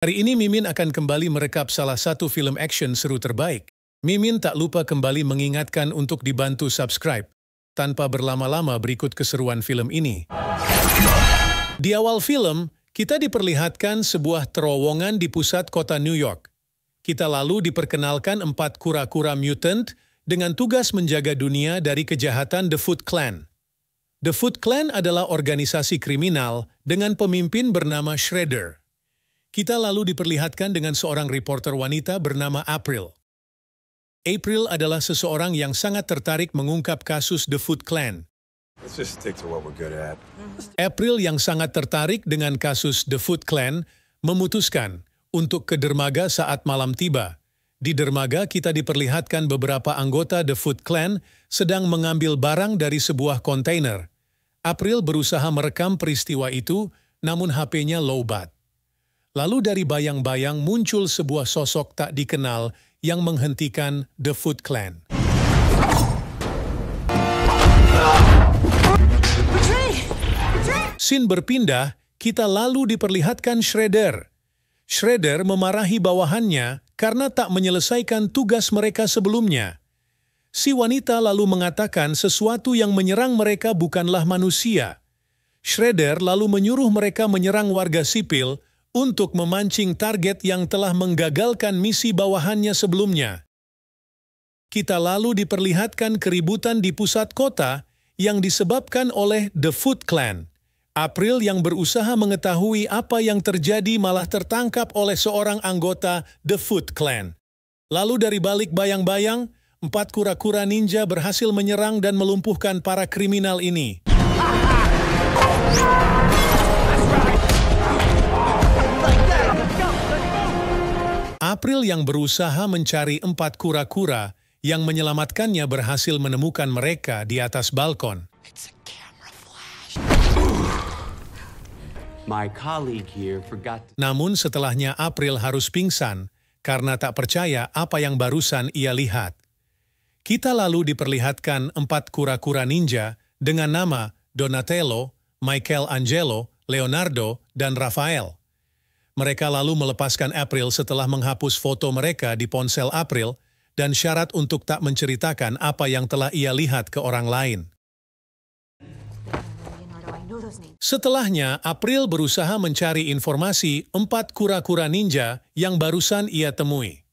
Hari ini Mimin akan kembali merekap salah satu film action seru terbaik. Mimin tak lupa kembali mengingatkan untuk dibantu subscribe. Tanpa berlama-lama berikut keseruan film ini. Di awal film, kita diperlihatkan sebuah terowongan di pusat kota New York. Kita lalu diperkenalkan 4 kura-kura mutant dengan tugas menjaga dunia dari kejahatan The Foot Clan. The Foot Clan adalah organisasi kriminal dengan pemimpin bernama Shredder. Kita lalu diperlihatkan dengan seorang reporter wanita bernama April. April adalah seseorang yang sangat tertarik mengungkap kasus The Foot Clan. April yang sangat tertarik dengan kasus The Foot Clan memutuskan untuk ke dermaga saat malam tiba. Di dermaga kita diperlihatkan beberapa anggota The Foot Clan sedang mengambil barang dari sebuah kontainer. April berusaha merekam peristiwa itu, namun HP-nya lowbat. Lalu dari bayang-bayang muncul sebuah sosok tak dikenal yang menghentikan The Foot Clan. Scene berpindah, kita lalu diperlihatkan Shredder. Shredder memarahi bawahannya karena tak menyelesaikan tugas mereka sebelumnya. Si wanita lalu mengatakan sesuatu yang menyerang mereka bukanlah manusia. Shredder lalu menyuruh mereka menyerang warga sipil untuk memancing target yang telah menggagalkan misi bawahannya sebelumnya. Kita lalu diperlihatkan keributan di pusat kota yang disebabkan oleh The Foot Clan. April yang berusaha mengetahui apa yang terjadi malah tertangkap oleh seorang anggota The Foot Clan. Lalu dari balik bayang-bayang, 4 kura-kura ninja berhasil menyerang dan melumpuhkan para kriminal ini. April yang berusaha mencari 4 kura-kura yang menyelamatkannya berhasil menemukan mereka di atas balkon. Namun setelahnya April harus pingsan karena tak percaya apa yang barusan ia lihat. Kita lalu diperlihatkan 4 kura-kura ninja dengan nama Donatello, Michelangelo, Leonardo, dan Raphael. Mereka lalu melepaskan April setelah menghapus foto mereka di ponsel April dan syarat untuk tak menceritakan apa yang telah ia lihat ke orang lain. Setelahnya, April berusaha mencari informasi 4 kura-kura ninja yang barusan ia temui.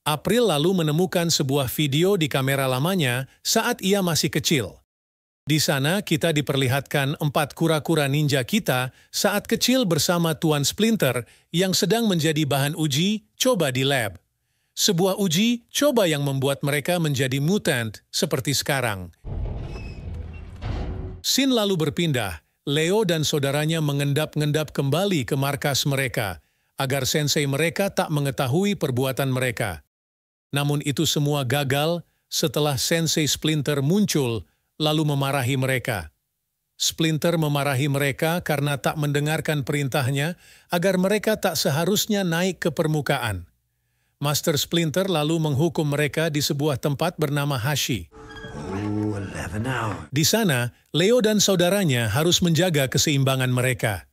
April lalu menemukan sebuah video di kamera lamanya saat ia masih kecil. Di sana kita diperlihatkan 4 kura-kura ninja kita saat kecil bersama Tuan Splinter yang sedang menjadi bahan uji coba di lab. Sebuah uji coba yang membuat mereka menjadi mutant seperti sekarang. Scene lalu berpindah. Leo dan saudaranya mengendap-ngendap kembali ke markas mereka agar sensei mereka tak mengetahui perbuatan mereka. Namun itu semua gagal setelah sensei Splinter muncul lalu memarahi mereka. Splinter memarahi mereka karena tak mendengarkan perintahnya agar mereka tak seharusnya naik ke permukaan. Master Splinter lalu menghukum mereka di sebuah tempat bernama Hashi. Di sana, Leo dan saudaranya harus menjaga keseimbangan mereka.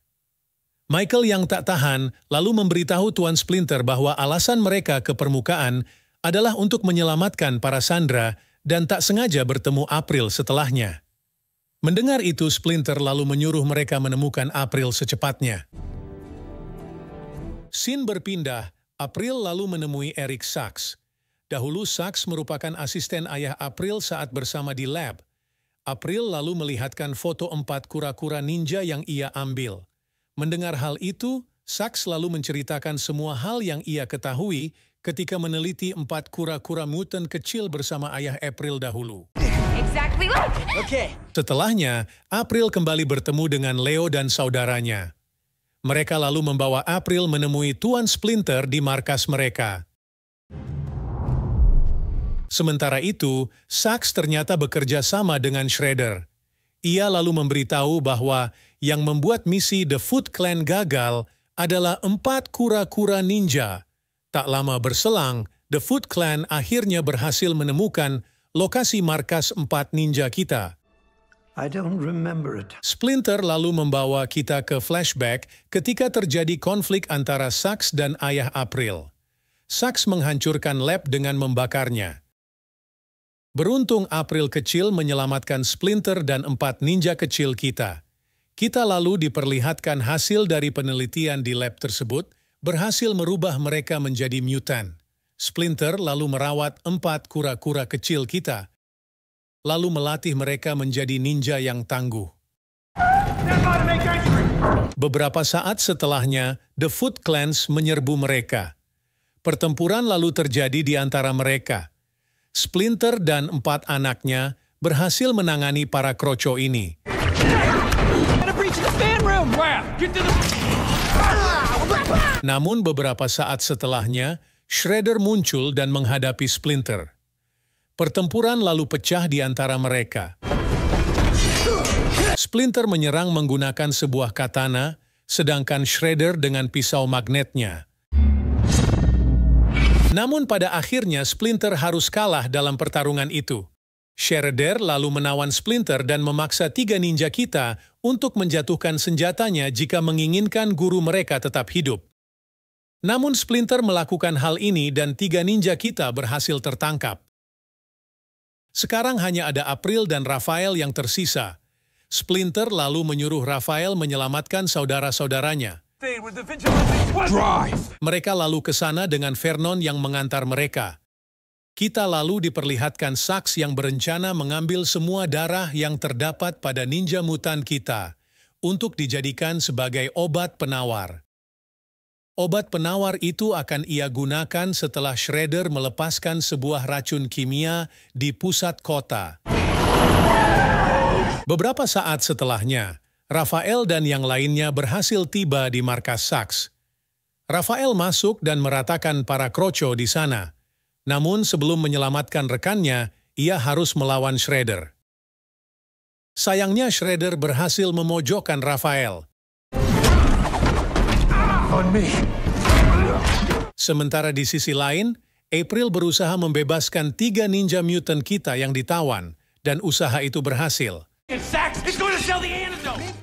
Michael yang tak tahan lalu memberitahu Tuan Splinter bahwa alasan mereka ke permukaan adalah untuk menyelamatkan para sandera dan tak sengaja bertemu April setelahnya. Mendengar itu, Splinter lalu menyuruh mereka menemukan April secepatnya. Scene berpindah, April lalu menemui Eric Sachs. Dahulu Sachs merupakan asisten ayah April saat bersama di lab. April lalu melihatkan foto 4 kura-kura ninja yang ia ambil. Mendengar hal itu, Sachs lalu menceritakan semua hal yang ia ketahui ketika meneliti 4 kura-kura mutant kecil bersama ayah April dahulu. Setelahnya, April kembali bertemu dengan Leo dan saudaranya. Mereka lalu membawa April menemui Tuan Splinter di markas mereka. Sementara itu, Sachs ternyata bekerja sama dengan Shredder. Ia lalu memberitahu bahwa yang membuat misi The Foot Clan gagal adalah 4 kura-kura ninja. Tak lama berselang, The Foot Clan akhirnya berhasil menemukan lokasi markas 4 ninja kita. I don't remember it. Splinter lalu membawa kita ke flashback ketika terjadi konflik antara Sax dan ayah April. Sax menghancurkan lab dengan membakarnya. Beruntung April kecil menyelamatkan Splinter dan 4 ninja kecil kita. Kita lalu diperlihatkan hasil dari penelitian di lab tersebut berhasil merubah mereka menjadi mutan. Splinter lalu merawat 4 kura-kura kecil kita, lalu melatih mereka menjadi ninja yang tangguh. Beberapa saat setelahnya, The Foot Clans menyerbu mereka. Pertempuran lalu terjadi di antara mereka. Splinter dan 4 anaknya berhasil menangani para kroco ini. Namun beberapa saat setelahnya, Shredder muncul dan menghadapi Splinter. Pertempuran lalu pecah di antara mereka. Splinter menyerang menggunakan sebuah katana, sedangkan Shredder dengan pisau magnetnya. Namun pada akhirnya Splinter harus kalah dalam pertarungan itu. Shredder lalu menawan Splinter dan memaksa 3 ninja kita untuk menjatuhkan senjatanya jika menginginkan guru mereka tetap hidup. Namun Splinter melakukan hal ini dan 3 ninja kita berhasil tertangkap. Sekarang hanya ada April dan Raphael yang tersisa. Splinter lalu menyuruh Raphael menyelamatkan saudara-saudaranya. Mereka lalu ke sana dengan Vernon yang mengantar mereka. Kita lalu diperlihatkan Sax yang berencana mengambil semua darah yang terdapat pada ninja mutan kita untuk dijadikan sebagai obat penawar. Obat penawar itu akan ia gunakan setelah Shredder melepaskan sebuah racun kimia di pusat kota. Beberapa saat setelahnya, Raphael dan yang lainnya berhasil tiba di markas Sax. Raphael masuk dan meratakan para kroco di sana. Namun sebelum menyelamatkan rekannya, ia harus melawan Shredder. Sayangnya Shredder berhasil memojokkan Raphael. Sementara di sisi lain, April berusaha membebaskan 3 ninja mutant kita yang ditawan, dan usaha itu berhasil.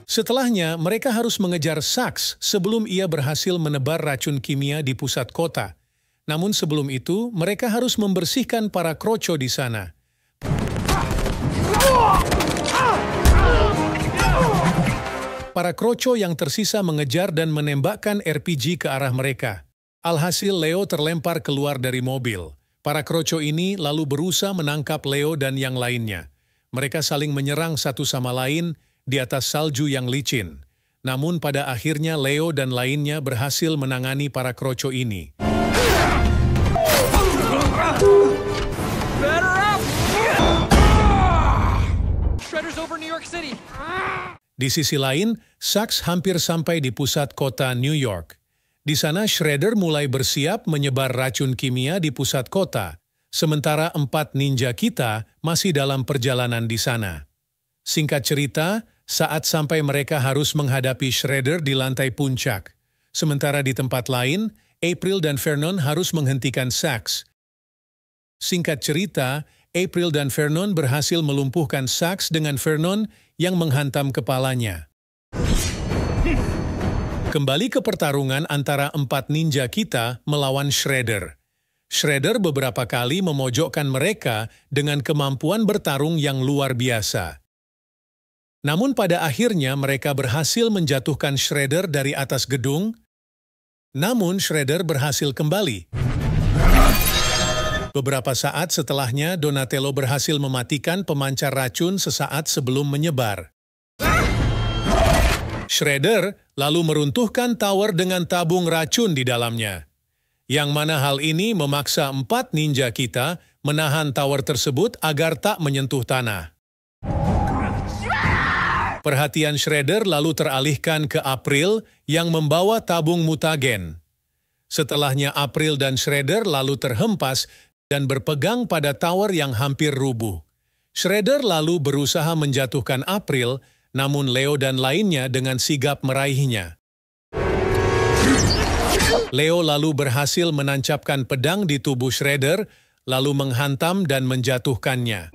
Setelahnya, mereka harus mengejar Sax sebelum ia berhasil menebar racun kimia di pusat kota. Namun sebelum itu, mereka harus membersihkan para kroco di sana. Para kroco yang tersisa mengejar dan menembakkan RPG ke arah mereka. Alhasil Leo terlempar keluar dari mobil. Para kroco ini lalu berusaha menangkap Leo dan yang lainnya. Mereka saling menyerang satu sama lain di atas salju yang licin. Namun pada akhirnya Leo dan lainnya berhasil menangani para kroco ini. Di sisi lain, Sax hampir sampai di pusat kota New York. Di sana Shredder mulai bersiap menyebar racun kimia di pusat kota, sementara 4 ninja kita masih dalam perjalanan di sana. Singkat cerita, saat sampai mereka harus menghadapi Shredder di lantai puncak. Sementara di tempat lain, April dan Vernon harus menghentikan Sax. Singkat cerita, April dan Vernon berhasil melumpuhkan Sax dengan Vernon yang menghantam kepalanya. Kembali ke pertarungan antara 4 ninja kita melawan Shredder. Shredder beberapa kali memojokkan mereka dengan kemampuan bertarung yang luar biasa. Namun pada akhirnya mereka berhasil menjatuhkan Shredder dari atas gedung. Namun Shredder berhasil kembali. Beberapa saat setelahnya, Donatello berhasil mematikan pemancar racun sesaat sebelum menyebar. Shredder lalu meruntuhkan tower dengan tabung racun di dalamnya. Yang mana hal ini memaksa 4 ninja kita menahan tower tersebut agar tak menyentuh tanah. Perhatian Shredder lalu teralihkan ke April yang membawa tabung mutagen. Setelahnya April dan Shredder lalu terhempas dan berpegang pada tower yang hampir rubuh. Shredder lalu berusaha menjatuhkan April, namun Leo dan lainnya dengan sigap meraihnya. Leo lalu berhasil menancapkan pedang di tubuh Shredder, lalu menghantam dan menjatuhkannya.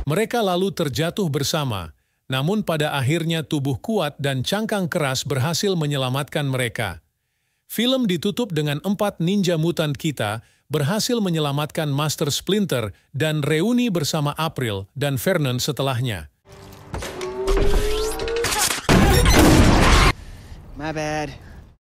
Mereka lalu terjatuh bersama, namun pada akhirnya tubuh kuat dan cangkang keras berhasil menyelamatkan mereka. Film ditutup dengan 4 ninja mutant kita berhasil menyelamatkan Master Splinter dan reuni bersama April dan Vernon setelahnya. My bad.